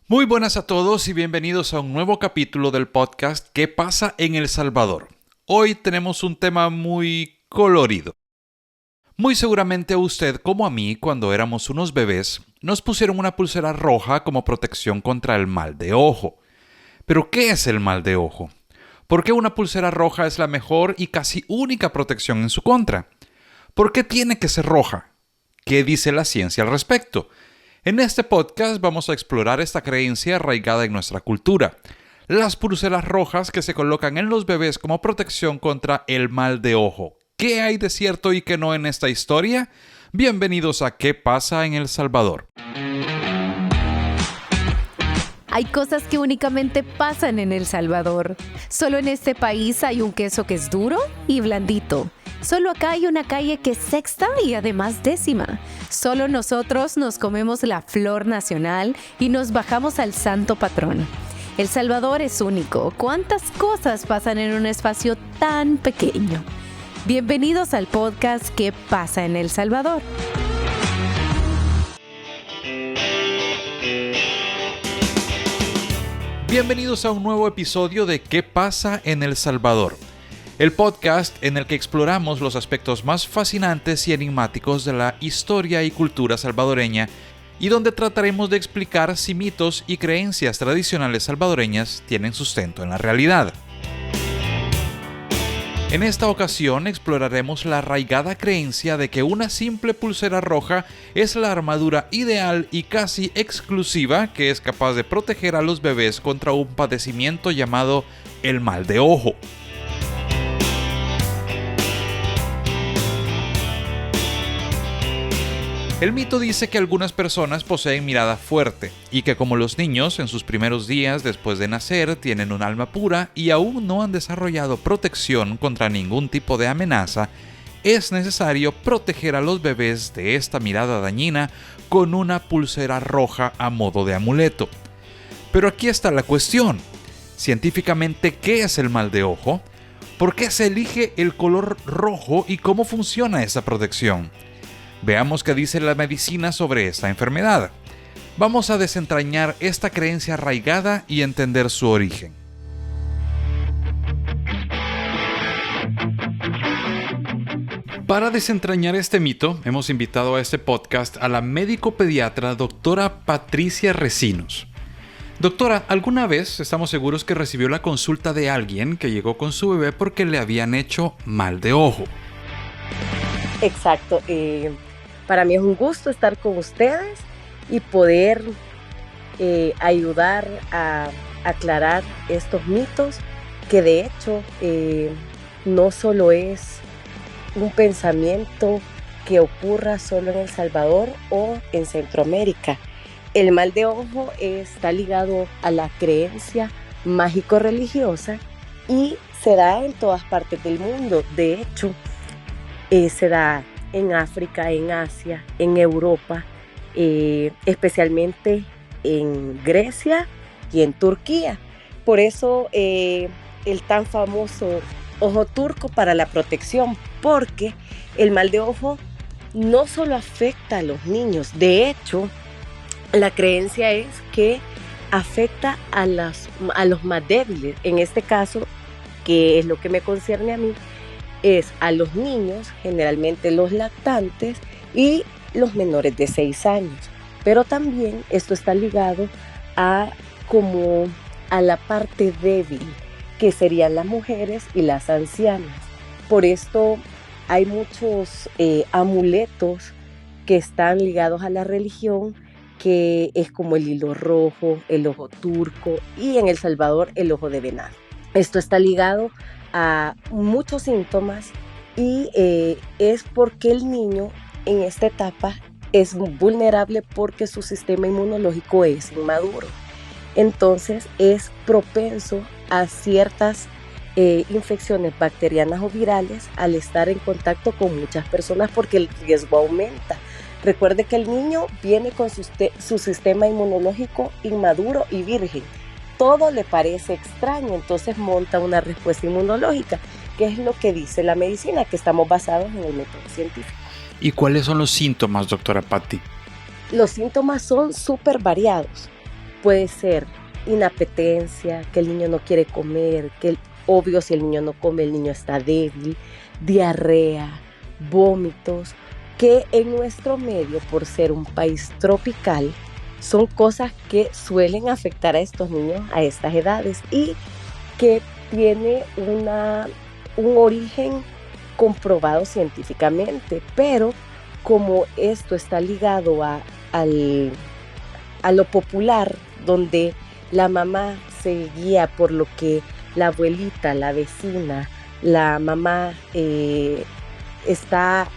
Muy buenas a todos y bienvenidos a un nuevo capítulo del podcast ¿Qué pasa en El Salvador? Hoy tenemos un tema muy colorido. Muy seguramente a usted como a mí, cuando éramos unos bebés, nos pusieron una pulsera roja como protección contra el mal de ojo. ¿Pero qué es el mal de ojo? ¿Por qué una pulsera roja es la mejor y casi única protección en su contra? ¿Por qué tiene que ser roja? ¿Qué dice la ciencia al respecto? En este podcast vamos a explorar esta creencia arraigada en nuestra cultura, las pulseras rojas que se colocan en los bebés como protección contra el mal de ojo. ¿Qué hay de cierto y qué no en esta historia? Bienvenidos a ¿Qué pasa en El Salvador? Hay cosas que únicamente pasan en El Salvador. Solo en este país hay un queso que es duro y blandito. Solo acá hay una calle que es sexta y además décima. Solo nosotros nos comemos la flor nacional y nos bajamos al santo patrón. El Salvador es único. ¿Cuántas cosas pasan en un espacio tan pequeño? Bienvenidos al podcast ¿Qué pasa en El Salvador? Bienvenidos a un nuevo episodio de ¿Qué pasa en El Salvador? El podcast en el que exploramos los aspectos más fascinantes y enigmáticos de la historia y cultura salvadoreña y donde trataremos de explicar si mitos y creencias tradicionales salvadoreñas tienen sustento en la realidad. En esta ocasión exploraremos la arraigada creencia de que una simple pulsera roja es la armadura ideal y casi exclusiva que es capaz de proteger a los bebés contra un padecimiento llamado el mal de ojo. El mito dice que algunas personas poseen mirada fuerte y que como los niños en sus primeros días después de nacer tienen un alma pura y aún no han desarrollado protección contra ningún tipo de amenaza, es necesario proteger a los bebés de esta mirada dañina con una pulsera roja a modo de amuleto. Pero aquí está la cuestión. Científicamente, ¿qué es el mal de ojo? ¿Por qué se elige el color rojo y cómo funciona esa protección? Veamos qué dice la medicina sobre esta enfermedad. Vamos a desentrañar esta creencia arraigada y entender su origen. Para desentrañar este mito, hemos invitado a este podcast a la médico pediatra doctora Patricia Recinos. Doctora, ¿alguna vez estamos seguros que recibió la consulta de alguien que llegó con su bebé porque le habían hecho mal de ojo? Exacto. Para mí es un gusto estar con ustedes y poder ayudar a aclarar estos mitos que de hecho no solo es un pensamiento que ocurra solo en El Salvador o en Centroamérica. El mal de ojo está ligado a la creencia mágico-religiosa y se da en todas partes del mundo. De hecho, se da en África, en Asia, en Europa, especialmente en Grecia y en Turquía. Por eso el tan famoso ojo turco para la protección, porque el mal de ojo no solo afecta a los niños, de hecho, la creencia es que afecta a los más débiles. En este caso, que es lo que me concierne a mí, es a los niños, generalmente los lactantes y los menores de 6 años. Pero también esto está ligado a la parte débil, que serían las mujeres y las ancianas. Por esto hay muchos amuletos que están ligados a la religión, que es como el hilo rojo, el ojo turco y en El Salvador el ojo de venado. Esto está ligado a muchos síntomas y es porque el niño en esta etapa es vulnerable porque su sistema inmunológico es inmaduro. Entonces es propenso a ciertas infecciones bacterianas o virales al estar en contacto con muchas personas porque el riesgo aumenta. Recuerde que el niño viene con su sistema inmunológico inmaduro y virgen. Todo le parece extraño, entonces monta una respuesta inmunológica, que es lo que dice la medicina, que estamos basados en el método científico. ¿Y cuáles son los síntomas, doctora Patti? Los síntomas son súper variados. puede ser inapetencia, que el niño no quiere comer, obvio si el niño no come el niño está débil, diarrea, vómitos, que en nuestro medio, por ser un país tropical, son cosas que suelen afectar a estos niños a estas edades y que tiene un origen comprobado científicamente, pero como esto está ligado a lo popular, donde la mamá se guía por lo que la abuelita, la vecina, la mamá está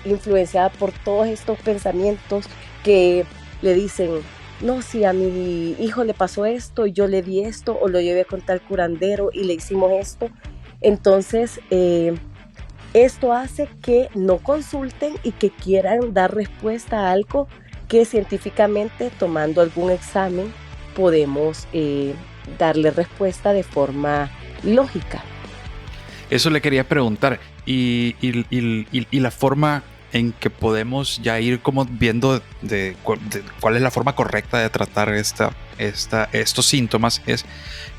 influenciada por todos estos pensamientos que le dicen, no, si a mi hijo le pasó esto, yo le di esto, o lo llevé con tal curandero y le hicimos esto. Entonces, esto hace que no consulten y que quieran dar respuesta a algo que científicamente, tomando algún examen, podemos darle respuesta de forma lógica. Eso le quería preguntar. Y la forma en que podemos ya ir como viendo de cuál es la forma correcta de tratar estos síntomas es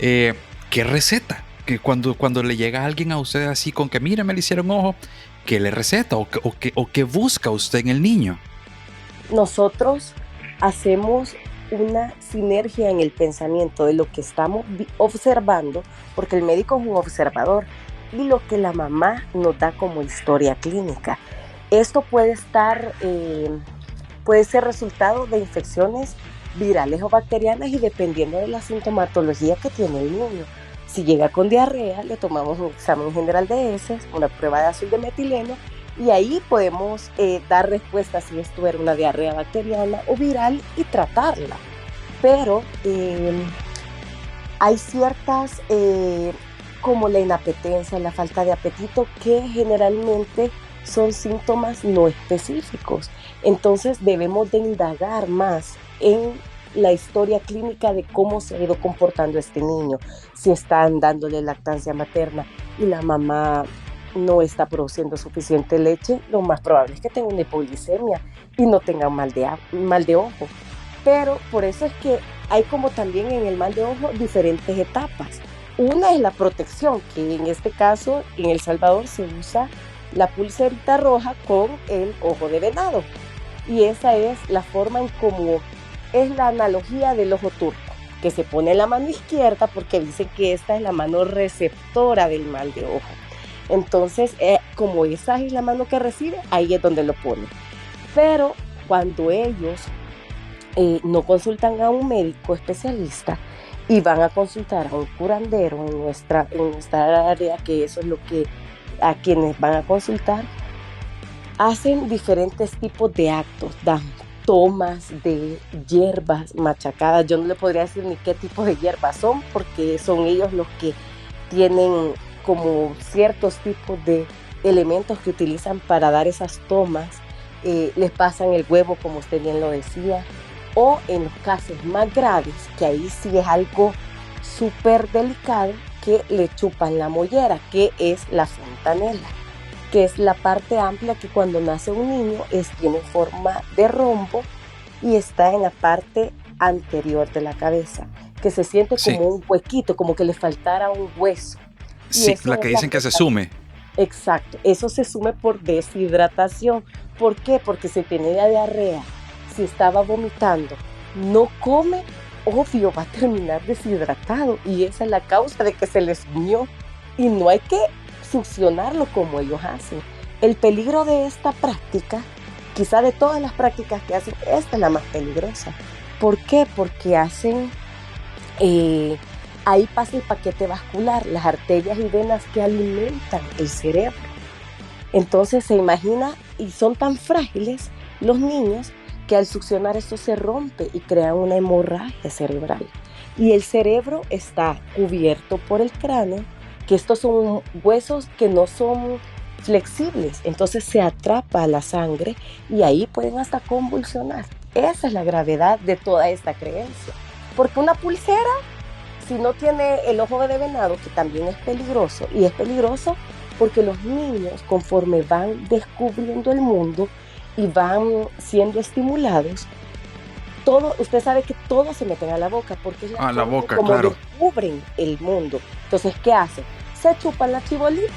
¿qué receta? Que cuando le llega a alguien a usted así con que mire, me le hicieron ojo, ¿qué le receta o qué busca usted en el niño? Nosotros hacemos una sinergia en el pensamiento de lo que estamos observando, porque el médico es un observador, y lo que la mamá nos da como historia clínica. Esto puede ser resultado de infecciones virales o bacterianas y dependiendo de la sintomatología que tiene el niño. Si llega con diarrea, le tomamos un examen general de heces, una prueba de ácido de metileno y ahí podemos dar respuesta si esto era una diarrea bacteriana o viral y tratarla. Pero hay ciertas, como la inapetencia, la falta de apetito, que generalmente son síntomas no específicos. Entonces debemos de indagar más en la historia clínica de cómo se ha ido comportando este niño. Si están dándole lactancia materna y la mamá no está produciendo suficiente leche, lo más probable es que tenga una hipoglicemia y no tenga mal de ojo. Pero por eso es que hay como también en el mal de ojo diferentes etapas. Una es la protección, que en este caso en El Salvador se usa la pulserita roja con el ojo de venado. Y esa es la forma en cómo es la analogía del ojo turco, que se pone en la mano izquierda porque dicen que esta es la mano receptora del mal de ojo. Entonces, como esa es la mano que recibe, ahí es donde lo ponen. Pero cuando ellos no consultan a un médico especialista y van a consultar a un curandero en nuestra área, que eso es lo que a quienes van a consultar, hacen diferentes tipos de actos, dan tomas de hierbas machacadas. Yo no le podría decir ni qué tipo de hierbas son, porque son ellos los que tienen como ciertos tipos de elementos que utilizan para dar esas tomas. Les pasan el huevo, como usted bien lo decía, o en los casos más graves, que ahí sí es algo súper delicado, que le chupan la mollera, que es la fontanela, que es la parte amplia que cuando nace un niño tiene forma de rombo y está en la parte anterior de la cabeza, que se siente como un huequito, como que le faltara un hueso. Sí, la que dicen que se sume. Exacto, eso se sume por deshidratación. ¿Por qué? Porque si tiene diarrea, si estaba vomitando, no come, obvio va a terminar deshidratado y esa es la causa de que se le sumió y no hay que succionarlo como ellos hacen. El peligro de esta práctica, quizá de todas las prácticas que hacen, esta es la más peligrosa. ¿Por qué? Porque hacen, ahí pasa el paquete vascular, las arterias y venas que alimentan el cerebro. Entonces se imagina, y son tan frágiles los niños, que al succionar esto se rompe y crea una hemorragia cerebral. Y el cerebro está cubierto por el cráneo, que estos son huesos que no son flexibles, entonces se atrapa a la sangre y ahí pueden hasta convulsionar. Esa es la gravedad de toda esta creencia. Porque una pulsera, si no tiene el ojo de venado, que también es peligroso, y es peligroso porque los niños, conforme van descubriendo el mundo y van siendo estimulados, todo, usted sabe que todo se meten a la boca porque es A la boca, como claro. descubren el mundo. Entonces, ¿qué hacen? Se chupan la chibolita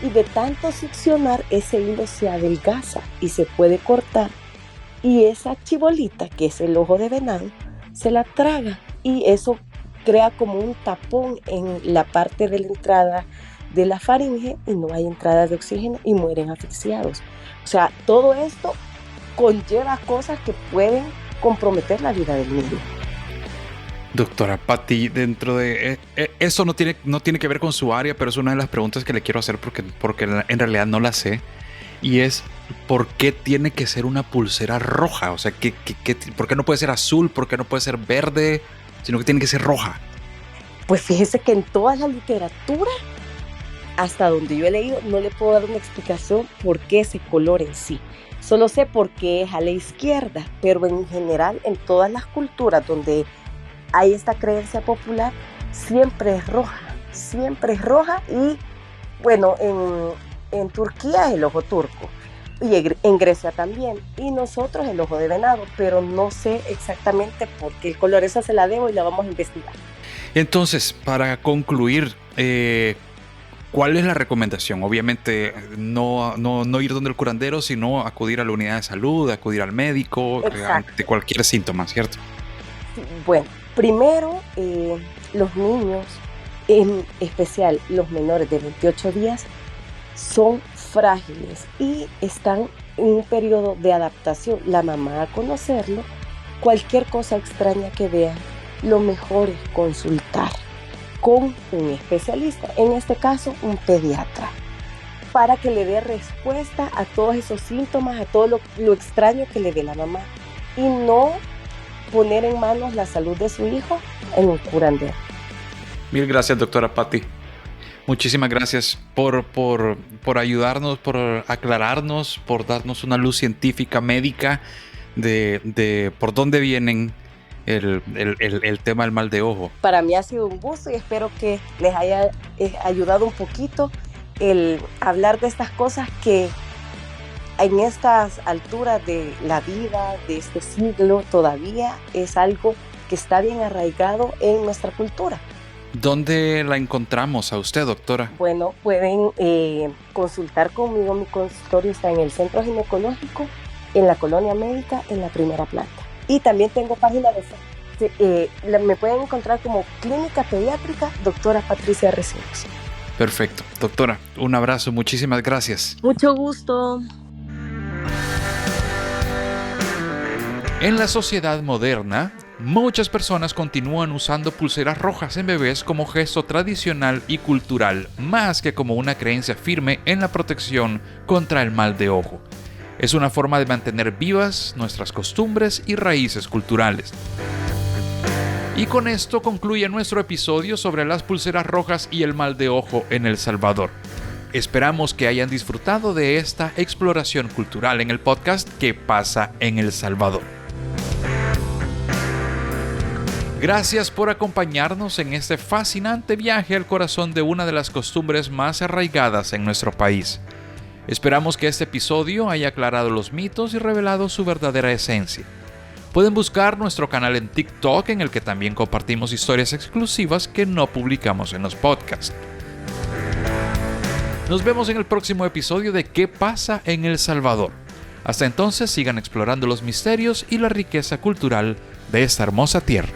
y de tanto succionar ese hilo se adelgaza y se puede cortar y esa chibolita, que es el ojo de venado, se la traga y eso crea como un tapón en la parte de la entrada de la faringe y no hay entrada de oxígeno y mueren asfixiados. O sea, todo esto conlleva cosas que pueden comprometer la vida del niño. Doctora Patti, dentro de eso no tiene que ver con su área, pero es una de las preguntas que le quiero hacer porque en realidad no la sé. Y es, ¿por qué tiene que ser una pulsera roja? O sea, ¿por qué no puede ser azul? ¿Por qué no puede ser verde? Sino que tiene que ser roja. Pues fíjese que en toda la literatura, hasta donde yo he leído, no le puedo dar una explicación por qué ese color en sí. Solo sé por qué es a la izquierda, pero en general, en todas las culturas donde hay esta creencia popular, siempre es roja y bueno, en Turquía es el ojo turco y en Grecia también y nosotros el ojo de venado, pero no sé exactamente por qué el color, esa se la debo y la vamos a investigar. Entonces, para concluir, ¿cuál es la recomendación? Obviamente no ir donde el curandero, sino acudir a la unidad de salud, acudir al médico ante cualquier síntoma, ¿cierto? Sí, bueno, primero los niños, en especial los menores de 28 días, son frágiles y están en un periodo de adaptación. La mamá a conocerlo, cualquier cosa extraña que vean, lo mejor es consultar con un especialista, en este caso un pediatra, para que le dé respuesta a todos esos síntomas, a todo lo extraño que le ve la mamá y no poner en manos la salud de su hijo en un curandero. Mil gracias, doctora Patti. Muchísimas gracias por ayudarnos, por aclararnos, por darnos una luz científica, médica de por dónde vienen el tema del mal de ojo. Para mí ha sido un gusto y espero que les haya ayudado un poquito el hablar de estas cosas que en estas alturas de la vida, de este siglo, todavía es algo que está bien arraigado en nuestra cultura. ¿Dónde la encontramos a usted, doctora? Bueno, pueden consultar conmigo. Mi consultorio está en el Centro Ginecológico, en la Colonia Médica, en la primera planta. Y también tengo página de Facebook. Me pueden encontrar como Clínica Pediátrica Doctora Patricia Recinos. Perfecto. Doctora, un abrazo. Muchísimas gracias. Mucho gusto. En la sociedad moderna, muchas personas continúan usando pulseras rojas en bebés como gesto tradicional y cultural, más que como una creencia firme en la protección contra el mal de ojo. Es una forma de mantener vivas nuestras costumbres y raíces culturales. Y con esto concluye nuestro episodio sobre las pulseras rojas y el mal de ojo en El Salvador. Esperamos que hayan disfrutado de esta exploración cultural en el podcast ¿Qué pasa en El Salvador? Gracias por acompañarnos en este fascinante viaje al corazón de una de las costumbres más arraigadas en nuestro país. Esperamos que este episodio haya aclarado los mitos y revelado su verdadera esencia. Pueden buscar nuestro canal en TikTok, en el que también compartimos historias exclusivas que no publicamos en los podcasts. Nos vemos en el próximo episodio de ¿Qué pasa en El Salvador? Hasta entonces sigan explorando los misterios y la riqueza cultural de esta hermosa tierra.